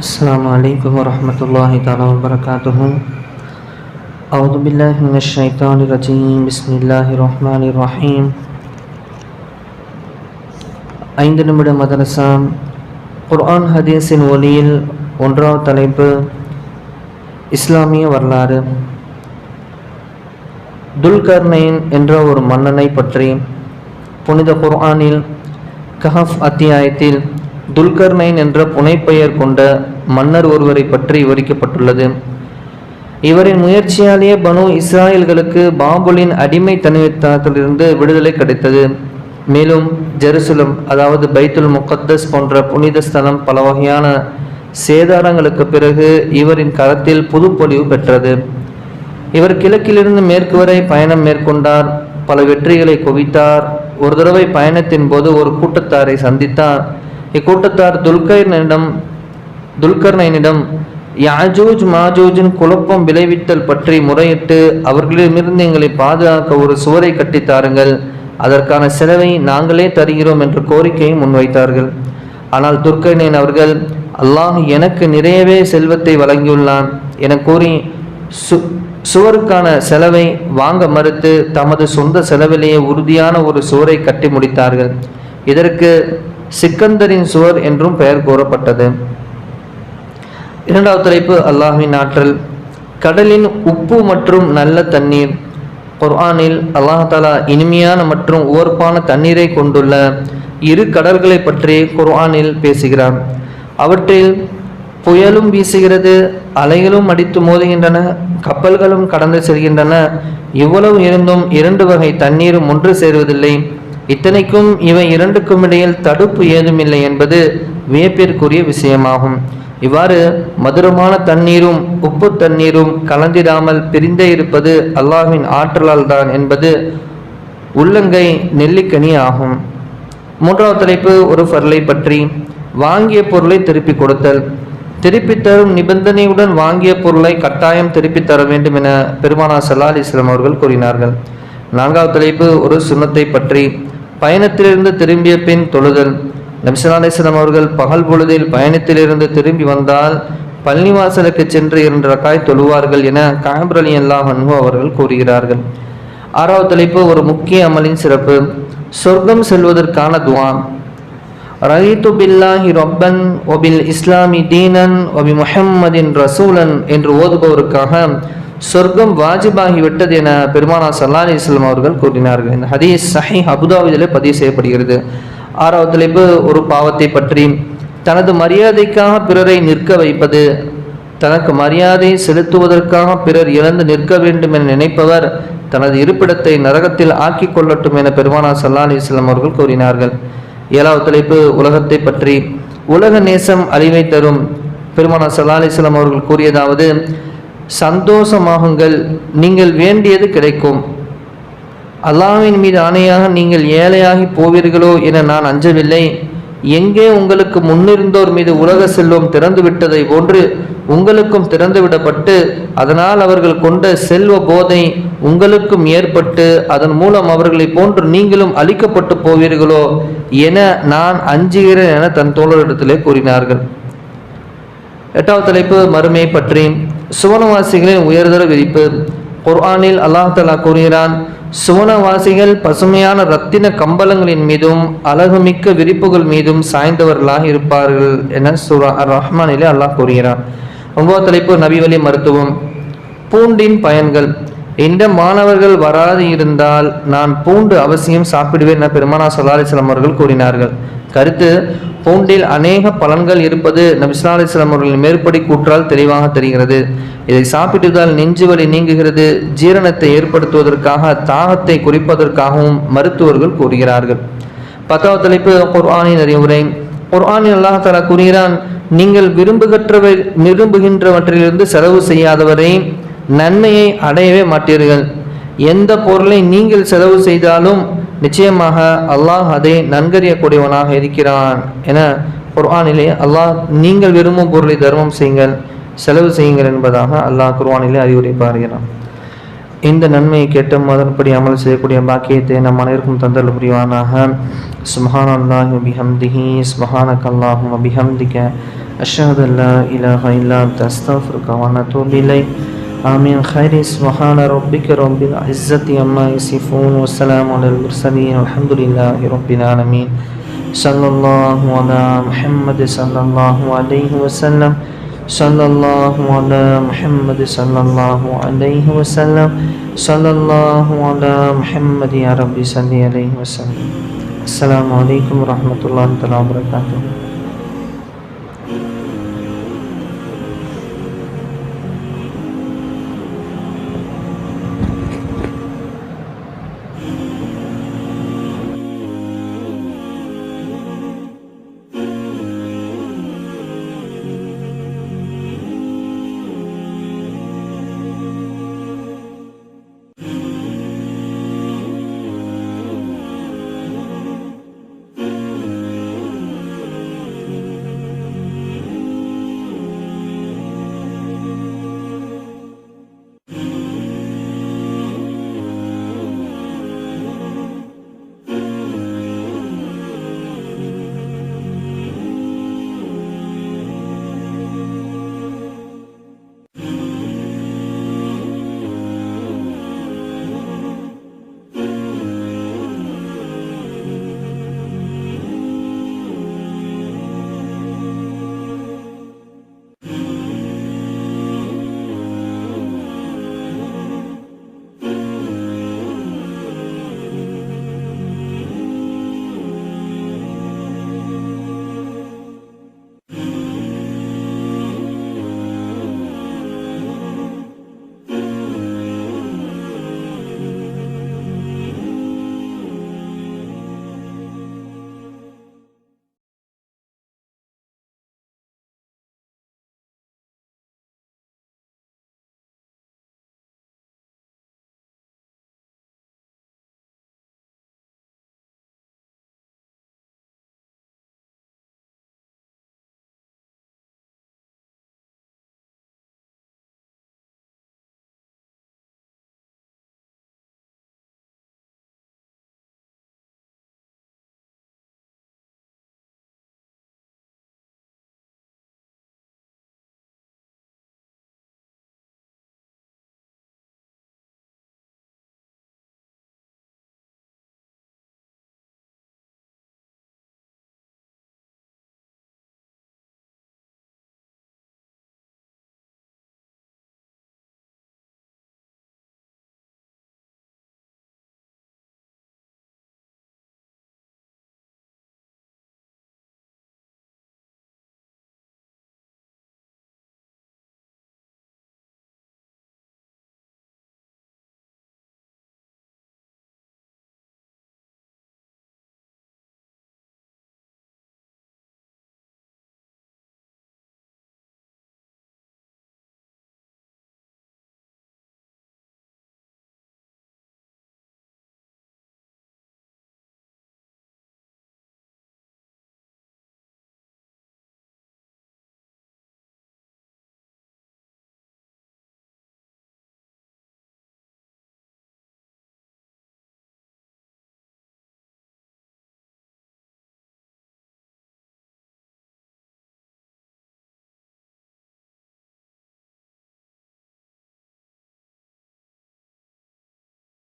السلام عليكم ورحمة الله تعالى وبركاته. أعوذ بالله من الشيطان الرجيم. بسم الله الرحمن الرحيم. 5 நிமிட மதரசா குர்ஆன் ஹதீஸின் ஒளியில் ஒன்றாவது தலைப்பு இஸ்லாமிய வரலாறு. துல்கர்னைன் என்ற ஒரு மன்னனை பற்றி புனித குர்ஆனில் கஹஃப் அத்தியாயத்தில் துல்கர்னைன் என்ற புனைப்பெயர் கொண்ட மன்னர் ஒருவரை பற்றி விவரிக்கப்பட்டுள்ளது. இவரின் முயற்சியாலேயே பனு இஸ்ராயல்களுக்கு பாபுலின் அடிமை தனித்தனத்திலிருந்து விடுதலை கிடைத்தது. மேலும் ஜெருசலம், அதாவது பைத்துல் முகத்தஸ் போன்ற புனித ஸ்தலம் பல வகையான சேதாரங்களுக்கு பிறகு இவரின் கரத்தில் புதுப்பொலிவு பெற்றது. இவர் கிழக்கிலிருந்து மேற்கு வரை பயணம் மேற்கொண்டார், பல வெற்றிகளை குவித்தார். ஒரு தடவை பயணத்தின் போது ஒரு கூட்டத்தாரை சந்தித்தார். இக்கூட்டத்தார் துல்கர்னைனிடம் யாஜூஜ் மாஜூஜின் குழப்பம் விளைவித்தல் பற்றி முறையிட்டு அவர்களிடமிருந்து எங்களை பாதுகாக்க ஒரு சுவரை கட்டித்தாருங்கள், அதற்கான செலவை நாங்களே தருகிறோம் என்ற கோரிக்கையை முன்வைத்தார்கள். ஆனால் துல்கர்னைன் அவர்கள், அல்லாஹ் எனக்கு நிறையவே செல்வத்தை வழங்கியுள்ளான் என கூறி சுவருக்கான செலவை வாங்க மறுத்து தமது சொந்த செலவிலேயே உறுதியான ஒரு சுவரை கட்டி முடித்தார்கள். இதற்கு சிக்கந்தரின் சுவர் என்றும் பெயர் கூறப்பட்டது. இரண்டாவது தலைப்பு அல்லாஹ்வின் ஆற்றல். கடலின் உப்பு மற்றும் நல்ல தண்ணீர். குர்ஆனில் அல்லாஹ் தஆலா இனிமையான மற்றும் உவர்ப்பான தண்ணீரை கொண்டுள்ள இரு கடல்களை பற்றி குர்ஆனில் பேசுகிறான். அவற்றில் புயலும் வீசுகிறது, அலைகளும் அடித்து மோதுகின்றன, கப்பல்களும் கடந்து செல்கின்றன. இவ்வளவு இருந்தும் இரண்டு வகை தண்ணீரும் ஒன்று சேருவதில்லை. இத்தனைக்கும் இவை இரண்டுக்கும் இடையில் தடுப்பு ஏதுமில்லை என்பது வியப்பிற்குரிய விஷயமாகும். இவ்வாறு மதுரமான தண்ணீரும் உப்பு தண்ணீரும் கலந்திடாமல் பிரிந்தே இருப்பது அல்லாஹ்வின் ஆற்றலால் தான் என்பது உள்ளங்கை நெல்லிக்கனி ஆகும். மூன்றாவது தலைப்பு ஒரு பொருளை பற்றி. வாங்கிய பொருளை திருப்பி கொடுத்தல். திருப்பி தரும் நிபந்தனையுடன் வாங்கிய பொருளை கட்டாயம் திருப்பி தர வேண்டும் என பெருமானார் ஸல்லல்லாஹு அலைஹி வஸல்லம் அவர்கள் கூறினார்கள். நான்காவது தலைப்பு ஒரு சுன்னத்தை பற்றி. பயணத்திலிருந்து திரும்பிய பின் தொழுதல். நபி ஸல்லல்லாஹு அலைஹி வஸல்லம் அவர்கள் பகல் பொழுதில் பயணத்திலிருந்து திரும்பி வந்தால் பள்ளிவாசலுக்கு சென்று 2 ரக்காய் தொழுவார்கள் என கஅப் ரலியல்லாஹு அன்ஹு அவர்கள் கூறுகிறார்கள். ஆறாவது தலைப்பு ஒரு முக்கிய அமலின் சிறப்பு. சொர்க்கம் செல்வதற்கான துஆ. ரஹீது பில்லாஹி ரப்பன் வபில் இஸ்லாமி தீனன் வபி முஹம்மதின் ரசூலன் என்று ஓதுபவருக்காக சொர்க்கம் வாஜிபாகிவிட்டது என பெருமானார் ஸல்லல்லாஹு அலைஹி வஸல்லம் அவர்கள் கூறினார்கள். இந்த ஹதீஸ் ஸஹீஹ் அபூதாவுதிலே பதிவு செய்யப்படுகிறது. ஆறாவது தலைப்பு ஒரு பாவத்தை பற்றி. தனது மரியாதைக்காக பிறரை நிற்க வைப்பது. தனக்கு மரியாதை செலுத்துவதற்காக பிறர் இழந்து நிற்க வேண்டும் என நினைப்பவர் தனது இருப்பிடத்தை நரகத்தில் ஆக்கி கொள்ளட்டும் என பெருமானார் ஸல்லல்லாஹு அலைஹி வஸல்லம் அவர்கள் கூறினார்கள். ஏழாவது தலைப்பு உலகத்தை பற்றி. உலக நேசம் அழிவை தரும். பெருமானார் ஸல்லல்லாஹு அலைஹி வஸல்லம் அவர்கள் கூறியதாவது, சந்தோஷமாகுங்கள், நீங்கள் வேண்டியது கிடைக்கும். அல்லாஹ்வின் மீது ஆணையாக நீங்கள் ஏழையாகி போவீர்களோ என நான் அஞ்சவில்லை. எங்கே உங்களுக்கு முன்னிருந்தோர் மீது உலக செல்வம் திறந்து விட்டதை போன்று உங்களுக்கும் திறந்து விடப்பட்டு அதனால் அவர்கள் கொண்ட செல்வ போதை உங்களுக்கும் ஏற்பட்டு அதன் மூலம் அவர்களை போன்று நீங்களும் அழிக்கப்பட்டு போவீர்களோ என நான் அஞ்சுகிறேன் என தன் தோழரிடத்திலே கூறினார்கள். எட்டாவது தலைப்பு மறுமை பற்றி. சுவனவாசிகளின் உயர்தர விரிப்பு. குர்ஆனில் அல்லாஹ் தஆலா கூறுகிறான், சுவனவாசிகள் பசுமையான இரத்தின கம்பளங்களின் மீதும் அழகுமிக்க விரிப்புகள் மீதும் சாய்ந்தவர்களாக இருப்பார்கள் என சூரா அர் ரஹ்மானிலே அல்லாஹ் கூறுகிறான். 9வது தலைப்பு நபி வழி மருத்துவம். பூண்டின் பயன்கள். இந்த மாணவர்கள் வராது இருந்தால் நான் பூண்டு அவசியம் சாப்பிடுவேன் என பெருமானார் ஸல்லல்லாஹு அலைஹி வஸல்லம் அவர்கள் கூறினார்கள். கருத்து, பூண்டில் அநேக பலன்கள் இருப்பது நபி ஸல்லல்லாஹு அலைஹி வஸல்லம் அவர்களின் மேற்படி கூற்றால் தெளிவாக தெரிகிறது. இதை சாப்பிட்டதால் நெஞ்சு வலி நீங்குகிறது, ஜீரணத்தை ஏற்படுத்துவதற்காக, தாகத்தை குறிப்பதற்காகவும் மருத்துவர்கள் கூறுகிறார்கள். 10வது தலைப்பு குர்ஆனின் அறிவுரை. குர்ஆனில் அல்லாஹ் தஆலா கூறுகிறான், நீங்கள் விரும்புகின்றவற்றிலிருந்து செலவு செய்யாதவரை நன்மையை அடையவே மாட்டீர்கள். எந்த பொருளை நீங்கள் செலவு செய்தாலும் நிச்சயமாக அல்லாஹ் அதை நன்கறியக்கூடியவனாக இருக்கிறான் என குர்ஆனிலே அல்லாஹ் நீங்கள் விரும்பும் பொருளை தர்மம் செய்யுங்கள், செலவு செய்யுங்கள் என்பதாக அல்லாஹ் குர்ஆனிலே அறிவுரை பாருகிறான். இந்த நன்மையை கேட்டும் அதன்படி அமல் செய்யக்கூடிய பாக்கியத்தை நம் அனைவருக்கும் தந்தல் புரிவானாக. சுப்ஹானல்லாஹி வபிஹம்திஹி சுப்ஹானக்கல்லாஹும்ம பிஹம்திக அஷ்ஹது அல்லா இலாஹ இல்லா அன்த அஸ்தக்ஃபிருக வ அத்தூபு இலைக். ஆமீன். خير سبحان ربك رب العزة عما يصفون والسلام على المرسلين والحمد لله رب العالمين. صلى الله على محمد صلى الله عليه وسلم. صلى الله على محمد صلى الله عليه وسلم. صلى الله على محمد يا رب صل عليه وسلم. السلام عليكم ورحمة الله وبركاته.